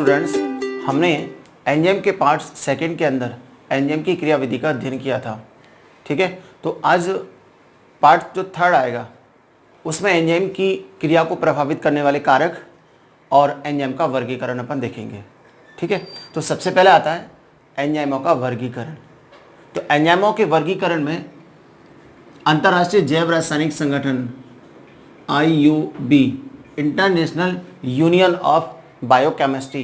Students, हमने enzyme के parts second के अंदर एंजाइम की क्रियाविधि का अध्ययन किया था। ठीक है, तो आज पार्ट जो थर्ड आएगा उसमें एंजाइम की क्रिया को प्रभावित करने वाले कारक और एंजाइम का वर्गीकरण अपन देखेंगे। ठीक है, तो सबसे पहले आता है एंजाइमों का वर्गीकरण। तो एंजाइमों के वर्गीकरण में अंतर्राष्ट्रीय जैव रासायनिक संगठन IUB international union of biochemistry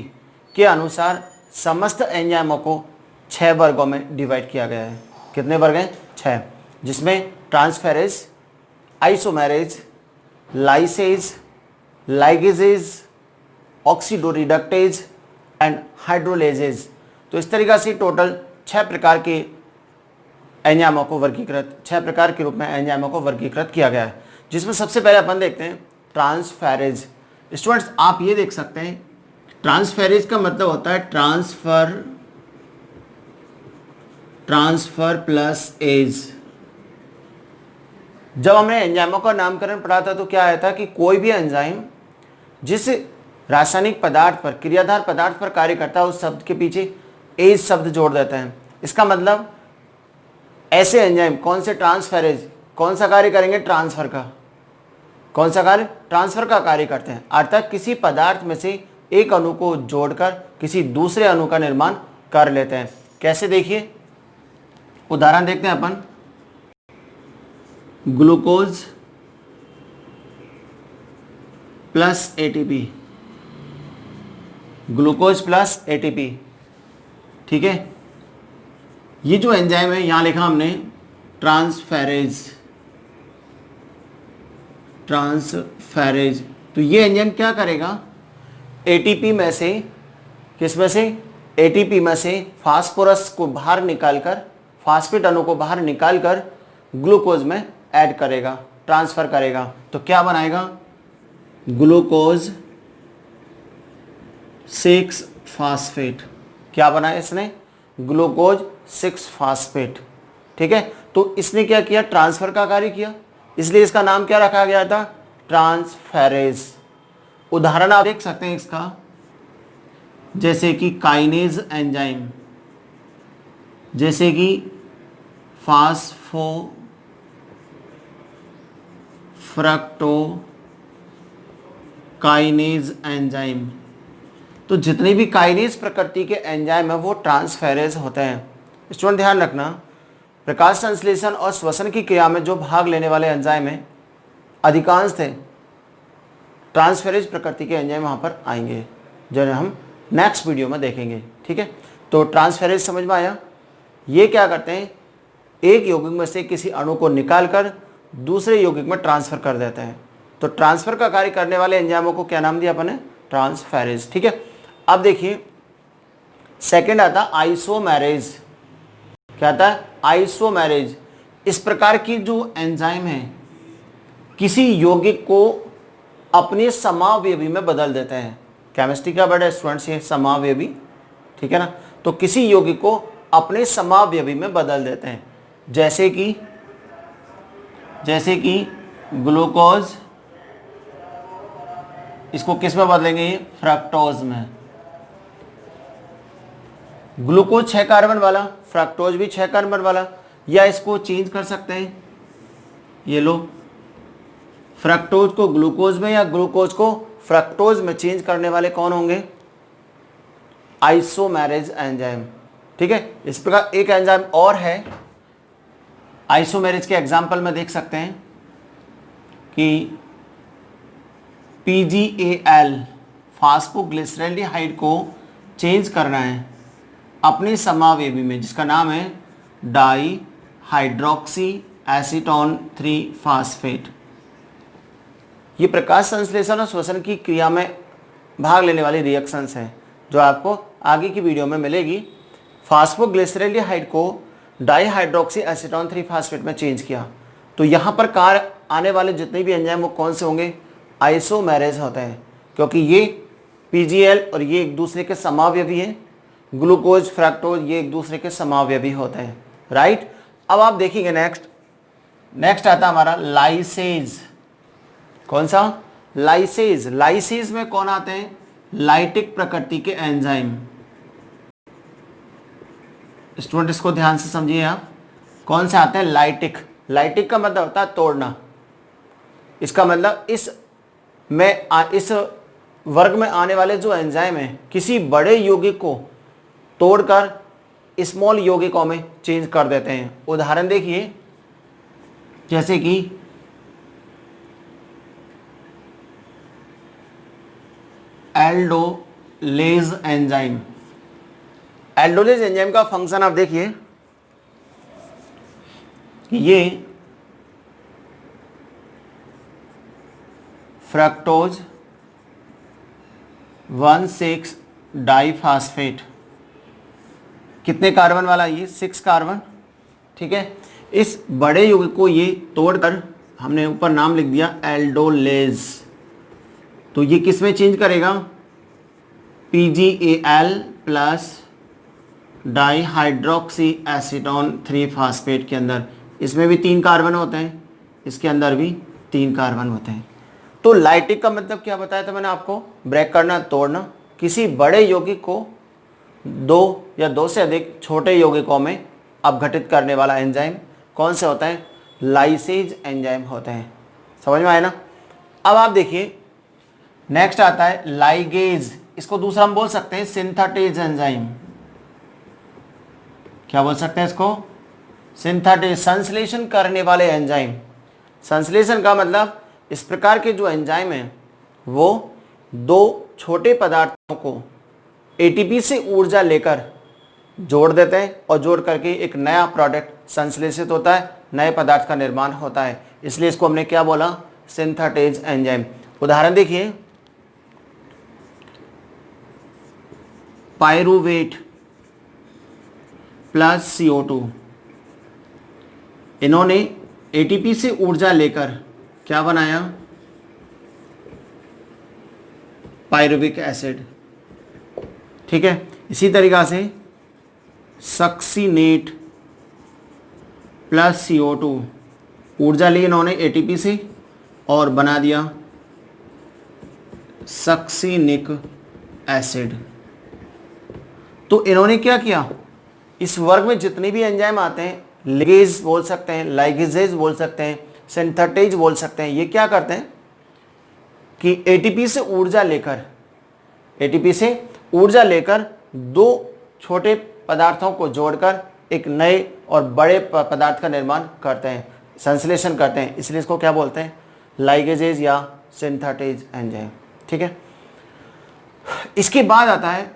के अनुसार समस्त एंजाइमों को 6 वर्गों में डिवाइड किया गया है। कितने वर्ग हैं? 6, जिसमें ट्रांसफेरेज, आइसोमेरेज, लाइसेज, लाइगेजेज, ऑक्सीडोरिडक्टेज एंड हाइड्रोलेजेज। तो इस तरीक़ा से टोटल 6 प्रकार के एंजाइमों को वर्गीकृत 6 प्रकार के रूप में एंजाइमों को वर्गीकृत किया गया है, जिसमें सबसे पहले अपन देखते हैं ट्रांसफेरेज। स्टूडेंट्स, आप ये देख सकते हैं ट्रांसफेरेज का मतलब होता है ट्रांसफर प्लस एज। जब हमने एंजाइमों का नामकरण पढ़ा था तो क्या आया था कि कोई भी एंजाइम जिस रासायनिक पदार्थ पर, क्रियाधार पदार्थ पर कार्य करता है उस शब्द के पीछे एज शब्द जोड़ देते हैं। इसका मतलब ऐसे एंजाइम कौन से ट्रांसफेरेज कौन सा कार्य करेंगे? ट्रांसफर का। कौन सा कार्य? ट्रांसफर का कार्य करते हैं, अर्थात किसी पदार्थ में से एक अणु को जोड़कर किसी दूसरे अणु का निर्माण कर लेते हैं। कैसे? देखिए, उदाहरण देखते हैं अपन। Glucose plus ATP, glucose plus ATP। ठीक है, ये जो एंजाइम है यहां लिखा हमने ट्रांसफेरेज। तो ये एंजाइम क्या करेगा? ATP में से, किस में से? ATP में से फास्फोरस को बाहर निकालकर, फास्फेट अणु को बाहर निकालकर ग्लूकोज में ऐड करेगा, ट्रांसफर करेगा। तो क्या बनाएगा? Glucose 6 phosphate. क्या बनाया इसने? Glucose 6 phosphate. ठीक है, तो इसने क्या किया? ट्रांसफर का कार्य किया, इसलिए इसका नाम क्या रखा गया था? ट्रांसफेरेज। उदाहरण आप देख सकते हैं इसका, जैसे कि काइनेज एंजाइम, जैसे कि फास्फोफ्रक्टोकाइनेज एंजाइम। तो जितने भी काइनेज प्रकृति के एंजाइम है वो ट्रांसफेरेज होते हैं। स्टूडेंट ध्यान रखना, प्रकाश संश्लेषण और श्वसन की क्रिया में जो भाग लेने वाले एंजाइम हैं अधिकांश थे ट्रांसफेरेज प्रकृति के एंजाइम वहाँ पर आएंगे, जिन्हें हम नेक्स्ट वीडियो में देखेंगे। ठीक है, तो ट्रांसफेरेज समझ में आया? ये क्या करते हैं? एक यौगिक में से किसी अणु को निकालकर दूसरे यौगिक में ट्रांसफर कर देते हैं। तो ट्रांसफर का कार्य करने वाले एंजाइमों को क्या नाम दिया अपन ने? ट्रांसफेरेज। ठीक है, अब देखिए सेकंड आता आइसोमेरेज। क्या आता है? आइसोमेरेज। इस प्रकार की जो एंजाइम है किसी यौगिक को अपने समावयवी में बदल देते हैं। केमिस्ट्री का बड़ा स्टूडेंट्स ये समावयवी, ठीक है ना? तो किसी यौगिक को अपने समावयवी में बदल देते हैं, जैसे कि ग्लूकोज, इसको किस में बदलेंगे? ये फ्रक्टोज में। ग्लूकोज 6 कार्बन वाला, फ्रक्टोज भी 6 कार्बन वाला, या इसको चेंज कर सकते हैं। ये लो, फ्रक्टोज को ग्लूकोज में या ग्लूकोज को फ्रक्टोज में चेंज करने वाले कौन होंगे? Isomerase enzyme. ठीक है, इस प्रकार एक एंजाइम और है आइसोमेरेज के एग्जाम्पल में देख सकते हैं कि PGAL फास्फोग्लिसरैल्डिहाइड को चेंज करना है अपने समावयवी में, जिसका नाम है डाईहाइड्रोक्सी एसीटोन 3 फास्फेट। ये प्रकाश संश्लेषण और श्वसन की क्रिया में भाग लेने वाली रिएक्शंस हैं जो आपको आगे की वीडियो में मिलेगी। फास्फोग्लिसरैल्डिहाइड को डाईहाइड्रोक्सी एसीटोन 3 फास्फेट में चेंज किया, तो यहाँ पर कार्य आने वाले जितने भी एंजाइम वो कौन से होंगे? आइसोमेरेज होते हैं, क्योंकि ये PGL और ये एक दूसरे के समावयवी हैं। ग्लूकोज, फ्रक्टोज ये एक दूसरे के समावयवी होते हैं। राइट, अब आप देखेंगे नेक्स्ट आता हमारा लाइसेज। कौन सा? लाइसेज। लाइसेज में कौन आते हैं? लाइटिक प्रकृति के एंजाइम। स्टूडेंट इसको ध्यान से समझिए आप, कौन से आते हैं? लाइटिक। लाइटिक का मतलब होता है तोड़ना। इसका मतलब इस वर्ग में आने वाले जो एंजाइम हैं किसी बड़े यौगिक को तोड़कर स्मॉल यौगिकों में चेंज कर देते हैं। उदाहरण देखिए, जैसे कि एल्डोलेज एंजाइम। एल्डोलेज एंजाइम का फंक्शन आप देखिए कि ये फ्रक्टोज 1,6 डाइफास्फेट, कितने कार्बन वाला? ये 6 कार्बन। ठीक है, इस बड़े यौगिक को ये तोड़कर हमने ऊपर नाम लिख दिया एल्डोलेज। तो ये किस में चेंज करेगा? PgAl plus dihydroxy acetone 3 phosphate के अंदर। इसमें भी 3 कार्बन होते हैं, इसके अंदर भी 3 कार्बन होते हैं। तो लाइटिक का मतलब क्या बताया था मैंने आपको? ब्रेक करना, तोड़ना। किसी बड़े यौगिक को 2 या 2 से अधिक छोटे यौगिकों में अपघटित करने वाला एंजाइम कौन से होता है? लाइसेज एंजाइम होते हैं। समझ में आया ना? अब आप देखिए, नेक्स्ट आता है लाइगेज। इसको दूसरा हम बोल सकते हैं सिंथेटेज एंजाइम। क्या बोल सकते हैं इसको? सिंथेटेज, संश्लेषण करने वाले एंजाइम। संश्लेषण का मतलब इस प्रकार के जो एंजाइम हैं वो 2 छोटे पदार्थों को ATP से ऊर्जा लेकर जोड़ देते हैं और जोड़ करके एक नया प्रोडक्ट संश्लेषित होता है, नए पदार्थ का निर्माण होता है। इसलिए इसको हमने क्या बोला? Synthetase enzyme. उदाहरण देखिए, पायरुवेट प्लस CO2, इन्होंने ATP से ऊर्जा लेकर क्या बनाया? Pyruvic acid. ठीक है, इसी तरीक़ा से सक्सीनेट प्लस CO2, ऊर्जा ली इन्होंने ATP से और बना दिया सक्सीनिक एसिड। तो इन्होंने क्या किया? इस वर्ग में जितने भी एंजाइम आते हैं, लिगेज बोल सकते हैं, लाइगेजेज बोल सकते हैं, सिंथेटेज बोल सकते हैं, ये क्या करते हैं कि ATP से ऊर्जा लेकर 2 छोटे पदार्थों को जोड़कर एक नए और बड़े पदार्थ का निर्माण करते हैं, संश्लेषण करते हैं। इसलिए इसको क्या बोलते हैं? लाइगेजेज या सिंथेटेज एंजाइम। ठीक है, इसके बाद आता है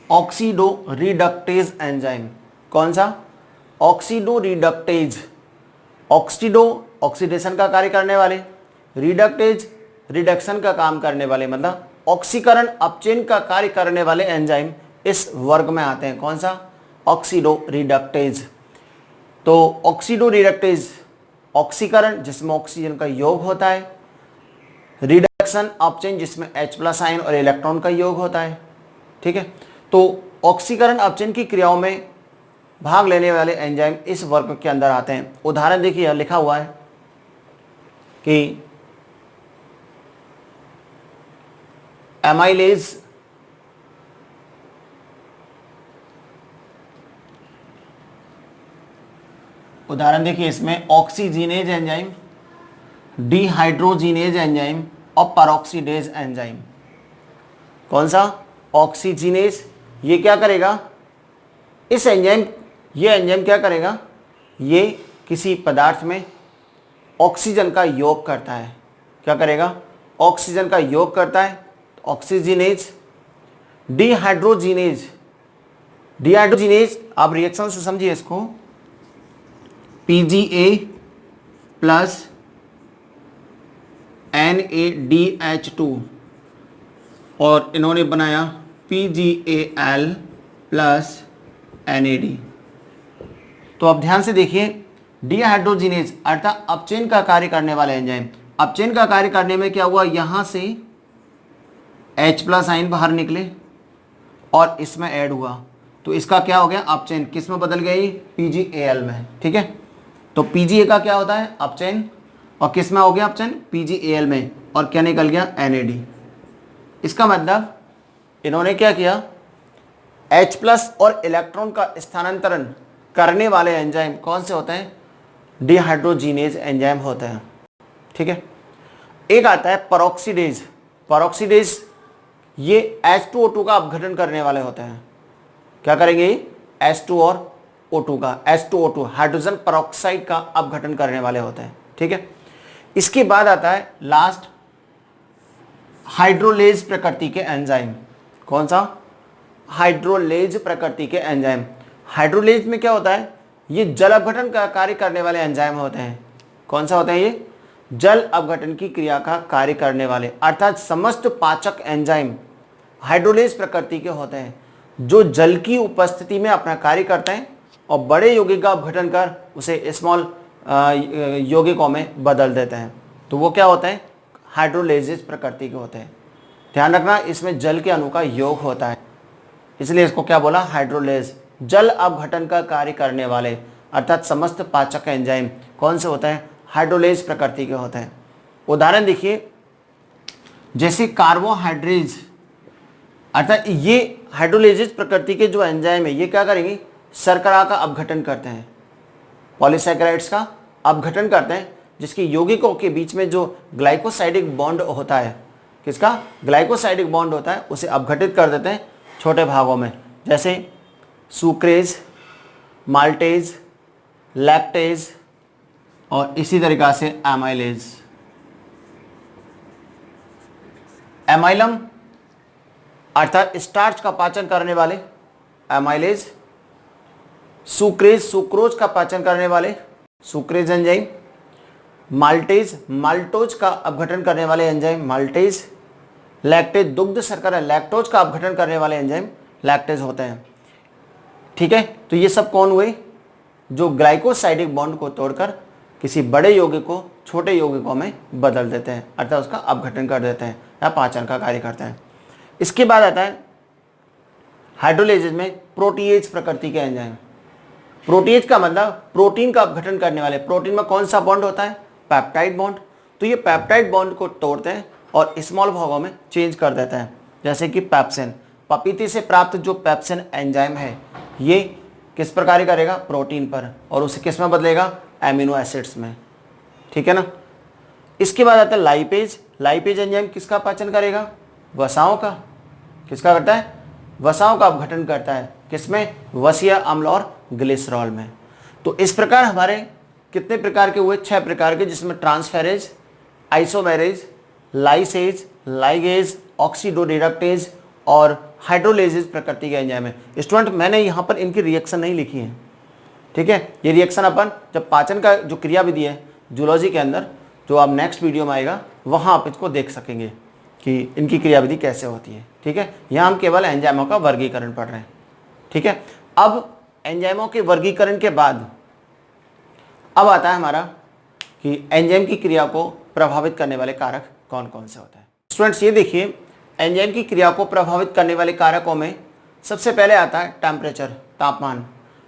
ऑक्सीडो रिडक्टेज एंजाइम। कौन सा? Oxido reductase. ऑक्सीडो ऑक्सीडेशन का कार्य करने वाले, रिडक्टेज रिडक्शन का काम करने वाले, मतलब ऑक्सीकरण अपचयन का कार्य करने वाले एंजाइम इस वर्ग में आते हैं। कौन सा? Oxido reductase. तो ऑक्सीडो रिडक्टेज ऑक्सीकरण जिसमें ऑक्सीजन का योग होता है, रिडक्शन अपचयन जिसमें H+ आयन और इलेक्ट्रॉन का योग होता है। ठीक है, तो ऑक्सीकरण अपचयन की क्रियाओं में भाग लेने वाले एंजाइम इस वर्ग के अंदर आते हैं। उदाहरण देखिए, यह लिखा हुआ है कि एमाइलेज, उदाहरण देखिए इसमें ऑक्सीजीनेज एंजाइम, डिहाइड्रोजीनेज एंजाइम और परऑक्सीडेज एंजाइम। कौन सा? ऑक्सीजीनेज। ये क्या करेगा? ये एंजाइम क्या करेगा? ये किसी पदार्थ में ऑक्सीजन का योग करता है। क्या करेगा? ऑक्सीजन का योग करता है, ऑक्सीजीनेज। डिहाइड्रोजीनेज आप रिएक्शन से समझिए इसको, PGA प्लस NaDH2 और इन्होंने बनाया PgAl प्लस NaD। तो अब ध्यान से देखिए, डिहाइड्रोजीनेज अर्थात अपचयन का कार्य करने वाले एंजाइम। अपचयन का कार्य करने में क्या हुआ? यहाँ से H+ आयन बाहर निकले और इसमें ऐड हुआ, तो इसका क्या हो गया? अपचयन किस में बदल गई? PgAl में। ठीक है, तो PGA का क्या होता है? अपचयन। और किस में हो गया अपचयन? PgAl में। और क्या निकल गया? NaD। इसका मतलब इन्होंने क्या किया, H+ और इलेक्ट्रॉन का स्थानांतरण करने वाले एंजाइम कौन से होते हैं, डिहाइड्रोजीनेज एंजाइम होते हैं। ठीक है, एक आता है पेरोक्सीडेज। पेरोक्सीडेज ये H2O2 का अपघटन करने वाले होते हैं। क्या करेंगे, H2 और O2 का, H2O2 हाइड्रोजन पेरोक्साइड का अपघटन करने वाले होते हैं। ठीक है, इसके बाद आता है लास्ट हाइड्रोलेज प्रकृति के एंजाइम। कौन सा, हाइड्रोलेज प्रकृति के एंजाइम। हाइड्रोलेज में क्या होता है, ये जल अपघटन का कार्य करने वाले एंजाइम होते हैं। कौन सा होता है ये, जल अपघटन की क्रिया का कार्य करने वाले, अर्थात समस्त पाचक एंजाइम हाइड्रोलेज प्रकृति के होते हैं, जो जल की उपस्थिति में अपना कार्य करते हैं और बड़े यौगिक का अपघटन कर उसे स्मॉल यौगिकों में बदल देते हैं। तो वो क्या होते हैं, हाइड्रोलेजिस प्रकृति के होते हैं। ध्यान रखना, इसमें जल के अणु का योग होता है, इसलिए इसको क्या बोला, हाइड्रोलेज। जल अपघटन का कार्य करने वाले अर्थात समस्त पाचक एंजाइम कौन से होते हैं, हाइड्रोलेज प्रकृति के होते हैं। उदाहरण देखिए, जैसे कार्बोहाइड्रेज, अर्थात ये हाइड्रोलेजिस प्रकृति के जो एंजाइम है ये क्या करेंगे, शर्करा का अपघटन करते हैं, पॉलीसैकेराइड्स का अपघटन करते हैं, जिसके यौगिकों के बीच में जो ग्लाइकोसाइडिक बॉन्ड होता है, किसका, ग्लाइकोसाइडिक बॉन्ड होता है, उसे अपघटित कर देते हैं छोटे भागों में, जैसे सुक्रेज, माल्टेज, लैक्टेज और इसी तरीक़ा से एमाइलेज। एमाइलम अर्थात स्टार्च का पाचन करने वाले एमाइलेज, सुक्रेज सुक्रोज का पाचन करने वाले सुक्रेज एंजाइम, माल्टेज माल्टोज का अपघटन करने वाले एंजाइम माल्टेज, लैक्टेज दुग्ध शर्करा लैक्टोज का अपघटन करने वाले एंजाइम लैक्टेज होते हैं। ठीक है, तो ये सब कौन हुए, जो ग्लाइकोसाइडिक बॉन्ड को तोड़कर किसी बड़े यौगिक को छोटे यौगिकों में बदल देते हैं, अर्थात उसका अपघटन कर देते हैं या पाचन का कार्य करते हैं। इसके बाद आता है हाइड्रोलेजिस में प्रोटीएज प्रकृति के एंजाइम। प्रोटीएज का मतलब प्रोटीन का अपघटन करने वाले। प्रोटीन में कौन सा बॉन्ड होता है, पेप्टाइड बॉन्ड। तो ये पेप्टाइड बॉन्ड को तोड़ते हैं और स्मॉल भागों में चेंज कर देते हैं, जैसे कि पेप्सिन। पपीते से प्राप्त जो पेप्सिन एंजाइम है ये किस पर कार्य करेगा, प्रोटीन पर, और उसे किस में बदलेगा, एमिनो एसिड्स में। ठीक है ना। इसके बाद आता है लाइपेज। लाइपेज एंजाइम किसका पाचन करेगा, वसाओं का। किसका करता है, वसाओं का अपघटन करता है, किसमें, वसीय अम्ल और ग्लिसरॉल में। तो इस प्रकार हमारे कितने प्रकार के हुए, 6 प्रकार के, जिसमें ट्रांसफेरेज, आइसोमेरेज, लाइसेज, लाइगेज, ऑक्सीडोडिडक्टेज और हाइड्रोलेजिस प्रकृति के एंजाइम है। स्टूडेंट मैंने यहाँ पर इनकी रिएक्शन नहीं लिखी है, ठीक है। ये रिएक्शन अपन जब पाचन का जो क्रियाविधि है जूलॉजी के अंदर, जो आप नेक्स्ट वीडियो में आएगा वहाँ आप इसको देख सकेंगे कि इनकी क्रियाविधि कैसे होती है। ठीक है, यहाँ हम केवल एंजाइमों का वर्गीकरण पढ़ रहे हैं। ठीक है, अब एंजाइमों के वर्गीकरण के बाद अब आता है हमारा कि एंजाइम की क्रिया को प्रभावित करने वाले कारक कौन कौन से होते हैं। स्टूडेंट्स ये देखिए, एंजाइम की क्रिया को प्रभावित करने वाले कारकों में सबसे पहले आता है टेम्परेचर, तापमान।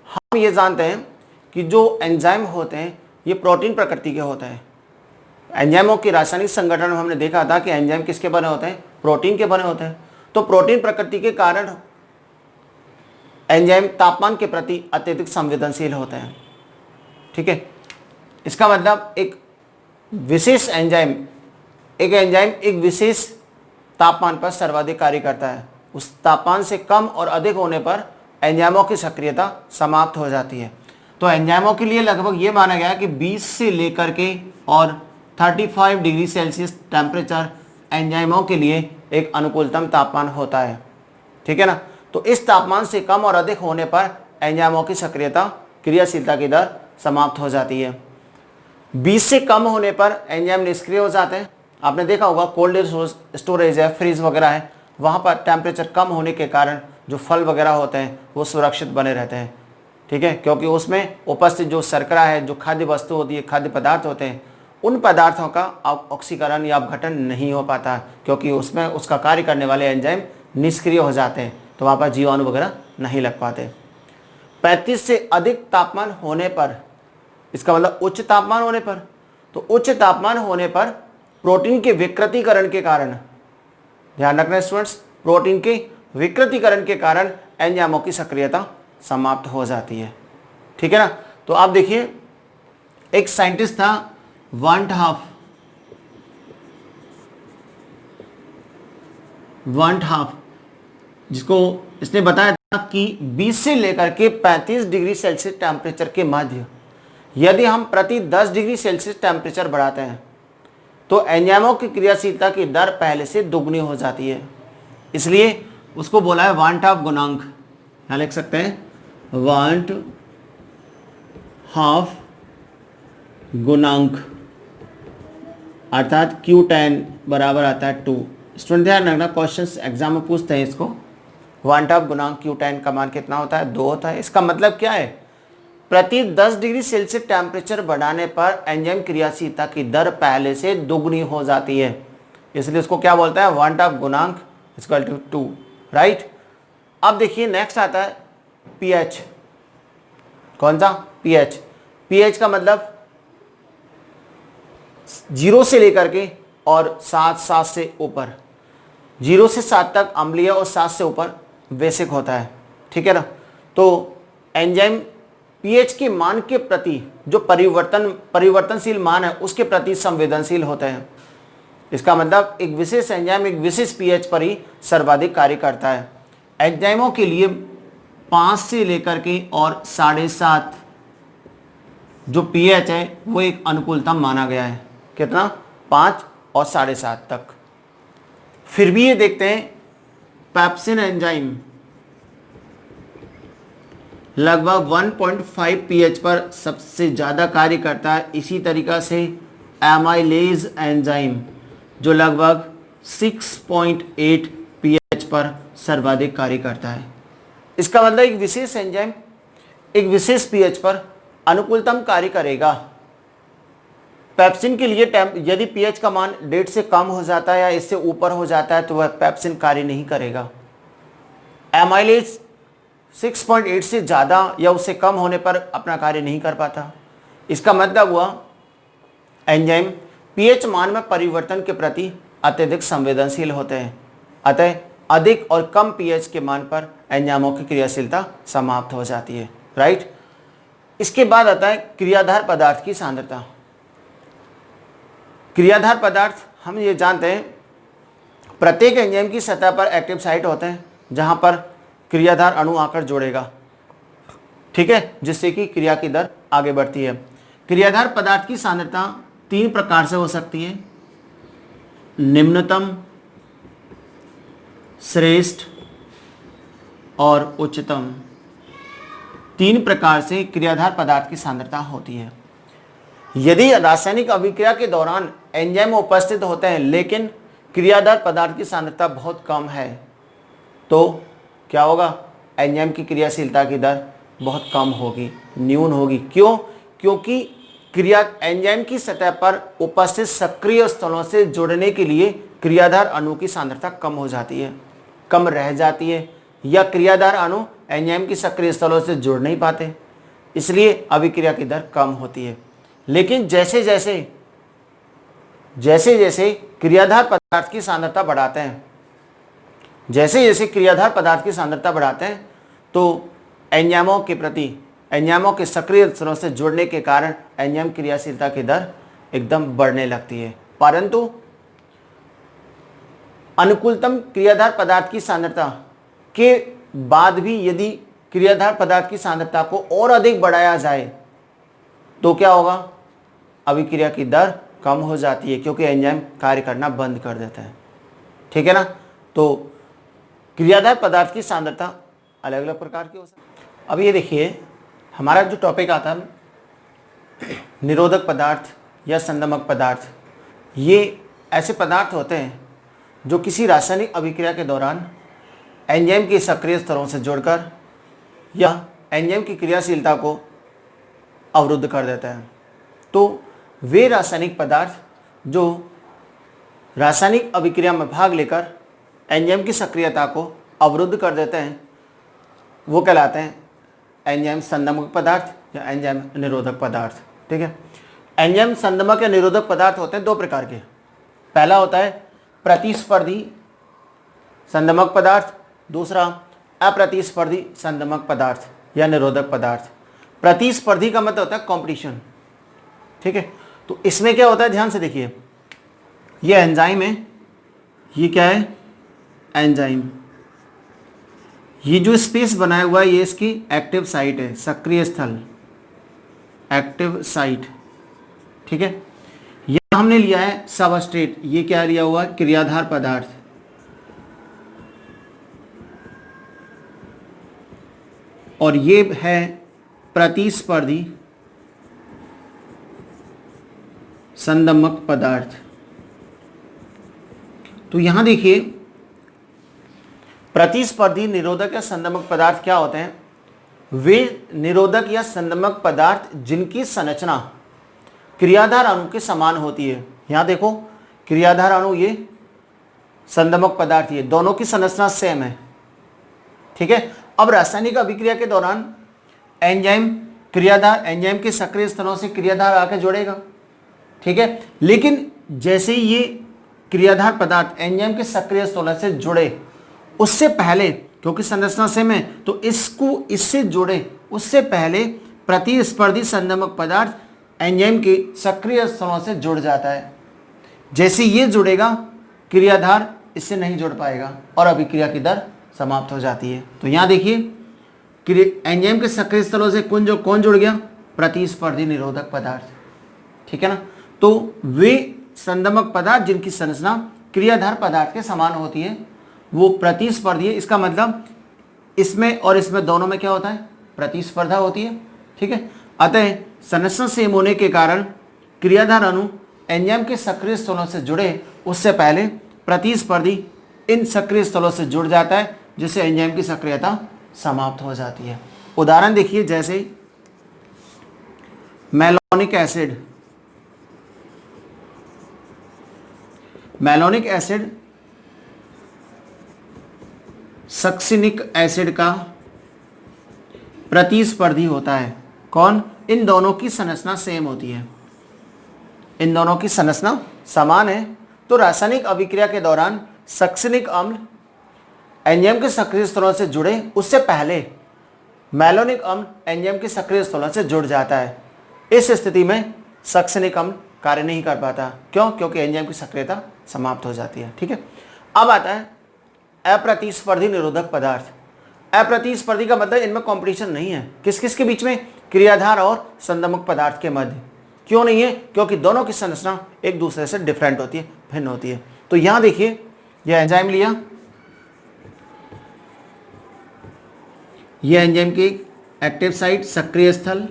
हम ये जानते हैं कि जो एंजाइम होते हैं ये प्रोटीन प्रकृति के होते हैं। एंजाइमों की रासायनिक संगठन में हमने देखा था कि एंजाइम किसके बने होते हैं, प्रोटीन के बने होते हैं। तो प्रोटीन प्रकृति के कारण एंजाइम तापमान के प्रति अत्यधिक संवेदनशील होते हैं। ठीक है, इसका मतलब एक विशेष एंजाइम एक विशेष तापमान पर सर्वाधिक कार्य करता है। उस तापमान से कम और अधिक होने पर एंजाइमों की सक्रियता समाप्त हो जाती है। तो एंजाइमों के लिए लगभग ये माना गया कि 20 से लेकर के और 35 डिग्री सेल्सियस टेम्परेचर एंजाइमों के लिए एक अनुकूलतम तापमान होता है। ठीक है ना। तो इस तापमान से कम और अधिक होने पर एंजाइमों की सक्रियता, क्रियाशीलता की दर समाप्त हो जाती है। 20 से कम होने पर एंजाइम निष्क्रिय हो जाते हैं। आपने देखा होगा कोल्ड स्टोरेज है, फ्रीज वगैरह है, वहाँ पर टेम्परेचर कम होने के कारण जो फल वगैरह होते हैं वो सुरक्षित बने रहते हैं। ठीक है, क्योंकि उसमें उपस्थित जो शर्करा है, जो खाद्य वस्तु होती है, खाद्य पदार्थ होते हैं, उन पदार्थों का ऑक्सीकरण या अपघटन नहीं हो पाता, क्योंकि उसमें उसका कार्य करने वाले एंजाइम निष्क्रिय हो जाते हैं, तो वहाँ पर जीवाणु वगैरह नहीं लग पाते। 35 से अधिक तापमान होने पर, इसका मतलब उच्च तापमान होने पर, तो उच्च तापमान होने पर प्रोटीन के विकृतीकरण के कारण ध्यान रखना स्टूडेंट्स, प्रोटीन के विकृतीकरण के कारण एंजाइमों की सक्रियता समाप्त हो जाती है। ठीक है ना। तो आप देखिए, एक साइंटिस्ट था वान हाफ, जिसको इसने बताया था कि 20 से लेकर के 35 डिग्री सेल्सियस टेम्परेचर के मध्य यदि हम प्रति 10 डिग्री सेल्सियस टेम्परेचर बढ़ाते हैं तो एंजाइमों की क्रियाशीलता की दर पहले से दुगनी हो जाती है। इसलिए उसको बोला है वान हाफ गुणांक। यहाँ लिख सकते हैं वान हाफ गुणांक, अर्थात Q10 बराबर आता है 2। स्टूडेंट ध्यान रखना, क्वेश्चंस एग्जाम में पूछते हैं इसको, वान हाफ गुणांक Q10 का मान कितना होता है? 2 होता है। इसका मतलब क्या है? प्रति 10 डिग्री सेल्सियस टेम्परेचर बढ़ाने पर एंजाइम क्रियाशीलता की दर पहले से दुगनी हो जाती है, इसलिए उसको क्या बोलता है? वान हाफ गुणांक इक्वल टू 2, राइट। अब देखिए नेक्स्ट आता है पीएच। कौन सा? पीएच। पीएच का मतलब 0 से लेकर के और 7 से ऊपर, 0 से 7 तक अम्लीय और 7 से ऊपर बेसिक होता है। ठीक है ना। तो एंजाइम पीएच के मान के प्रति जो परिवर्तनशील मान है उसके प्रति संवेदनशील होते हैं। इसका मतलब एक विशेष एंजाइम एक विशेष पीएच पर ही सर्वाधिक कार्य करता है। एंजाइमों के लिए 5 से लेकर के और 7.5 जो पीएच है वो एक अनुकूलतम माना गया है। कितना? 5 और 7.5 तक। फिर भी ये देखते हैं पेप्सिन एंजाइम लगभग 1.5 पीएच पर सबसे ज़्यादा कार्य करता है। इसी तरीक़ा से एमाइलेज एंजाइम जो लगभग 6.8 पीएच पर सर्वाधिक कार्य करता है। इसका मतलब एक विशेष एंजाइम एक विशेष पीएच पर अनुकूलतम कार्य करेगा। पेप्सिन के लिए यदि पीएच का मान 1.5 से कम हो जाता है या इससे ऊपर हो जाता है तो वह पेप्सिन कार्य नहीं करेगा। एमाइलेज 6.8 से ज़्यादा या उससे कम होने पर अपना कार्य नहीं कर पाता। इसका मतलब हुआ एंजाइम पीएच मान में परिवर्तन के प्रति अत्यधिक संवेदनशील होते हैं। अतः अधिक और कम पीएच के मान पर एंजाइमों की क्रियाशीलता समाप्त हो जाती है, राइट। इसके बाद आता है क्रियाधार पदार्थ की सांद्रता। क्रियाधार पदार्थ हम ये जानते हैं प्रत्येक एंजाइम की सतह पर एक्टिव साइट होते हैं जहां पर क्रियाधार अणु आकर जोड़ेगा, ठीक है, जिससे कि क्रिया की दर आगे बढ़ती है। क्रियाधार पदार्थ की सांद्रता 3 प्रकार से हो सकती है, निम्नतम, श्रेष्ठ और उच्चतम। 3 प्रकार से क्रियाधार पदार्थ की सांद्रता होती है। यदि रासायनिक अभिक्रिया के दौरान एंजाइम उपस्थित होते हैं लेकिन क्रियाधार पदार्थ की सांद्रता बहुत कम है तो क्या होगा? एंजाइम की क्रियाशीलता की दर बहुत कम होगी, न्यून होगी। क्यों? क्योंकि एंजाइम की सतह पर उपस्थित सक्रिय स्थलों से जुड़ने के लिए क्रियाधार अणु की सांद्रता कम हो जाती है, कम रह जाती है, या क्रियाधार अणु एंजाइम की सक्रिय स्थलों से जुड़ नहीं पाते, इसलिए अभिक्रिया की दर कम होती है। लेकिन जैसे जैसे क्रियाधार पदार्थ की सांद्रता बढ़ाते हैं, जैसे जैसे क्रियाधार पदार्थ की सांद्रता बढ़ाते हैं तो एंजाइमों के सक्रिय स्थलों से जुड़ने के कारण एंजाइम क्रियाशीलता की दर एकदम बढ़ने लगती है। परंतु अनुकूलतम क्रियाधार पदार्थ की सांद्रता के बाद भी यदि क्रियाधार पदार्थ की सांद्रता को और अधिक बढ़ाया जाए तो क्या होगा? अभिक्रिया की दर कम हो जाती है क्योंकि एंजाइम कार्य करना बंद कर देता है, ठीक है ना। तो क्रियाधार पदार्थ की सांद्रता अलग अलग प्रकार की हो सकती है। अब ये देखिए हमारा जो टॉपिक आता है निरोधक पदार्थ या संदमक पदार्थ, ये ऐसे पदार्थ होते हैं जो किसी रासायनिक अभिक्रिया के दौरान एंजाइम के सक्रिय स्तरों से जुड़कर या एंजाइम की क्रियाशीलता को अवरुद्ध कर देते हैं। तो वे रासायनिक पदार्थ जो रासायनिक अभिक्रिया में भाग लेकर एंजाइम की सक्रियता को अवरुद्ध कर देते हैं वो कहलाते हैं एंजाइम संदमक पदार्थ या एंजाइम निरोधक पदार्थ, ठीक है। एंजाइम संदमक या निरोधक पदार्थ होते हैं 2 प्रकार के। पहला होता है प्रतिस्पर्धी संदमक पदार्थ, दूसरा अप्रतिस्पर्धी संदमक पदार्थ या निरोधक पदार्थ। प्रतिस्पर्धी का मतलब होता है कंपटीशन, ठीक है। तो इसमें क्या होता है, ध्यान से देखिए, ये एंजाइम है, ये क्या है, एंजाइम। ये जो स्पेस बनाया हुआ है ये इसकी एक्टिव साइट है, सक्रिय स्थल, एक्टिव साइट, ठीक है। यह हमने लिया है सबस्ट्रेट, ये क्या लिया हुआ है, क्रियाधार पदार्थ। और ये है प्रतिस्पर्धी संदमक पदार्थ। तो यहां देखिए, प्रतिस्पर्धी निरोधक या संदमक पदार्थ क्या होते हैं, वे निरोधक या संदमक पदार्थ जिनकी संरचना क्रियाधार अणु के समान होती है। यहां देखो, क्रियाधार अणु ये, संदमक पदार्थ ये, दोनों की संरचना सेम है, ठीक है। अब रासायनिक अभिक्रिया के दौरान एंजाइम क्रियाधार, एंजाइम के सक्रिय स्थलों से क्रियाधार आकर जुड़ेगा, ठीक है। लेकिन जैसे ही ये क्रियाधार पदार्थ एंजाइम के सक्रिय स्थलों से जुड़े, उससे पहले, क्योंकि संरचना सेम है तो इसको इससे जुड़े उससे पहले प्रतिस्पर्धी संदमक पदार्थ एंजाइम के सक्रिय स्थलों से जुड़ जाता है। जैसे ये जुड़ेगा, क्रियाधार इससे नहीं जुड़ पाएगा और अभिक्रिया की दर समाप्त हो जाती है। तो यहाँ देखिए, एंजाइम के सक्रिय स्थलों से कौन जुड़ गया, प्रतिस्पर्धी निरोधक पदार्थ, ठीक है ना। तो वे संदमक पदार्थ जिनकी संरचना क्रियाधार पदार्थ के समान होती है वो प्रतिस्पर्धी है। इसका मतलब इसमें और इसमें दोनों में क्या होता है, प्रतिस्पर्धा होती है, ठीक है। अतः संरचना सेम होने के कारण क्रियाधार अणु एंजाइम के सक्रिय स्थलों से जुड़े उससे पहले प्रतिस्पर्धी इन सक्रिय स्थलों से जुड़ जाता है, जिससे एंजाइम की सक्रियता समाप्त हो जाती है। उदाहरण देखिए, जैसे malonic acid, malonic acid succinic acid का प्रतिस्पर्धी होता है। कौन, इन दोनों की संरचना सेम होती है, इन दोनों की संरचना समान है। तो रासायनिक अभिक्रिया के दौरान सक्सिनिक अम्ल एंजाइम के सक्रिय स्थलों से जुड़े उससे पहले मैलोनिक अम्ल एंजाइम के सक्रिय स्थलों से जुड़ जाता है। इस स्थिति में सक्सिनिक अम्ल कार्य नहीं कर पाता। क्यों, क्योंकि एंजाइम की सक्रियता समाप्त हो जाती है, ठीक है। अब आता है अप्रतिस्पर्धी निरोधक पदार्थ। अप्रतिस्पर्धी का मतलब इनमें कंपटीशन नहीं है, किस किस के बीच में, क्रियाधार और संदमक पदार्थ के मध्य। क्यों नहीं है, क्योंकि दोनों की संरचना एक दूसरे से डिफरेंट होती है, भिन्न होती है। तो यहां देखिए, यह एंजाइम लिया, यह एंजाइम की एक्टिव साइट, सक्रिय स्थल,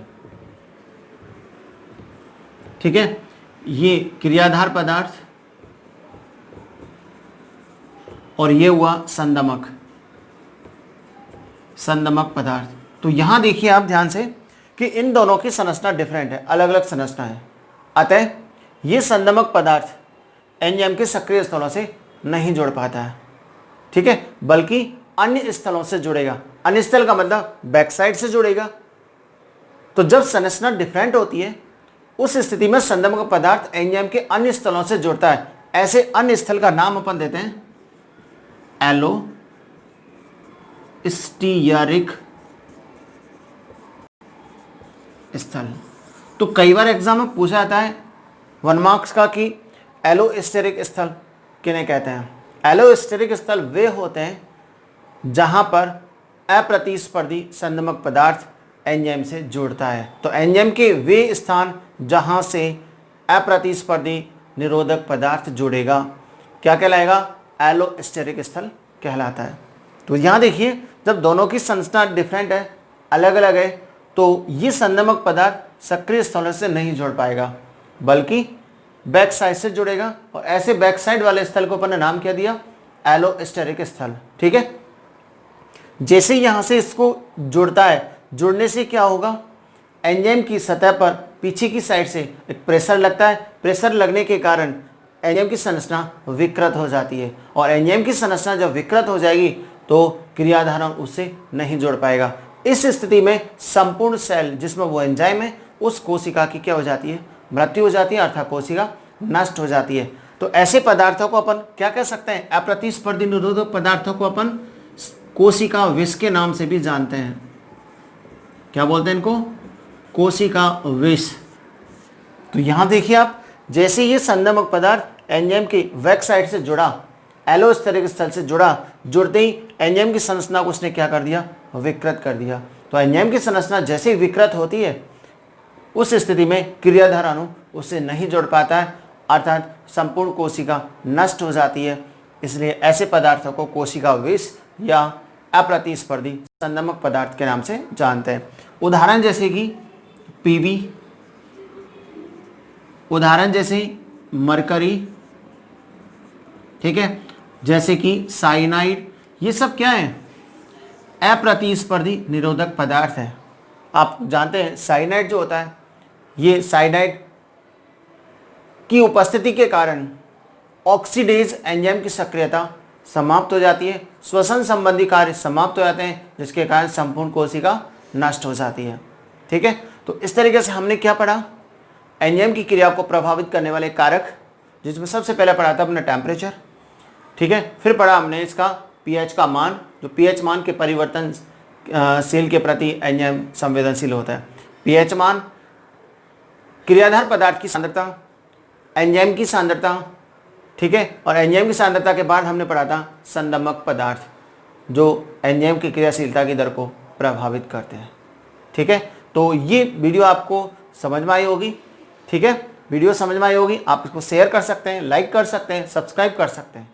ठीक है। ये क्रियाधार पदार्थ और ये हुआ संदमक पदार्थ। तो यहां देखिए आप ध्यान से कि इन दोनों की संरचना डिफरेंट है, अलग अलग संरचना है। अतः ये संदमक पदार्थ एंजाइम के सक्रिय स्थलों से नहीं जुड़ पाता है, ठीक है, बल्कि अन्य स्थलों से जुड़ेगा। अन्य स्थल का मतलब बैक साइड से जुड़ेगा। तो जब संरचना डिफरेंट होती है उस स्थिति में संदमक पदार्थ एंजाइम के अन्य स्थलों से जुड़ता है। ऐसे अन्य स्थल का नाम अपन देते हैं एलोस्टीयरिक स्थल। तो कई बार एग्जाम में पूछा जाता है 1 मार्क्स का कि एलोस्टेरिक स्थल किन्हें कहते हैं। एलोस्टेरिक स्थल वे होते हैं जहां पर अप्रतिस्पर्धी संदमक पदार्थ एंजाइम से जुड़ता है। तो एंजाइम के वे स्थान जहां से अप्रतिस्पर्धी निरोधक पदार्थ जुड़ेगा क्या कहलाएगा, एलोस्टेरिक स्थल कहलाता है। तो यहाँ देखिए, जब दोनों की संरचना डिफरेंट है, अलग अलग है, तो ये संदमक पदार्थ सक्रिय स्थलों से नहीं जुड़ पाएगा, बल्कि बैक साइड से जुड़ेगा। और ऐसे बैक साइड वाले स्थल को अपन ने नाम क्या दिया, एलोस्टेरिक स्थल, ठीक है। जैसे यहाँ से इसको जुड़ता है, जुड़ने से क्या होगा, एंजाइम की सतह पर पीछे की साइड से एक प्रेशर लगता है। प्रेशर लगने के कारण एंजाइम की संरचना विकृत हो जाती है, और एंजाइम की संरचना जब विकृत हो जाएगी तो क्रियाधार उससे नहीं जुड़ पाएगा। इस स्थिति में संपूर्ण सेल जिसमें वो एंजाइम है, उस कोशिका की क्या हो जाती है, मृत्यु हो जाती है, अर्थात कोशिका नष्ट हो जाती है। तो ऐसे पदार्थों को अपन क्या कह सकते हैं? अप्रतिस्पर्धी निरोधक पदार्थों को अपन कोशिका विष के नाम से भी जानते हैं। क्या बोलते हैं इनको? कोशिका विष। तो यहां देखिए आप, जैसे ये संदमक पदार्थ एंजाइम की बैक साइड से जुड़ा, एलोस्टेरिक स्थल से जुड़ा, जुड़ते ही एंजाइम की संरचना को उसने क्या कर दिया? विकृत कर दिया। तो एंजाइम की संरचना जैसे ही विकृत होती है, उस स्थिति में क्रियाधार अणु उससे नहीं जुड़ पाता है, अर्थात संपूर्ण कोशिका नष्ट हो जाती है। इसलिए ऐसे पदार्थों को कोशिका विष या अप्रतिस्पर्धी संदमक पदार्थ के नाम से जानते हैं। उदाहरण जैसे कि पीबी, उदाहरण जैसे मरकरी, ठीक है, जैसे कि साइनाइड, ये सब क्या है? अप्रतिस्पर्धी निरोधक पदार्थ है। आप जानते हैं साइनाइड जो होता है, ये साइनाइड की उपस्थिति के कारण ऑक्सीडेज एंजाइम की सक्रियता समाप्त हो जाती है, श्वसन संबंधी कार्य समाप्त हो जाते हैं, जिसके कारण संपूर्ण कोशिका नष्ट हो जाती है। ठीक है, तो इस तरीके से हमने क्या पढ़ा? एंजाइम की क्रिया को प्रभावित करने वाले कारक, जिसमें सबसे पहले पढ़ा था अपना टेम्परेचर, ठीक है। फिर पढ़ा हमने इसका पीएच का मान, जो पीएच मान के परिवर्तन सेल के प्रति एंजाइम संवेदनशील होता है। पीएच मान, क्रियाधार पदार्थ की सांद्रता, एंजाइम की सांद्रता, ठीक है। और एंजाइम की सांद्रता के बाद हमने पढ़ा था संदमक पदार्थ, जो एंजाइम की क्रियाशीलता की दर को प्रभावित करते हैं। ठीक है, तो ये वीडियो आपको समझ में आई होगी। ठीक है, वीडियो समझ में आई होगी, आप इसको शेयर कर सकते हैं, लाइक कर सकते हैं, सब्सक्राइब कर सकते हैं।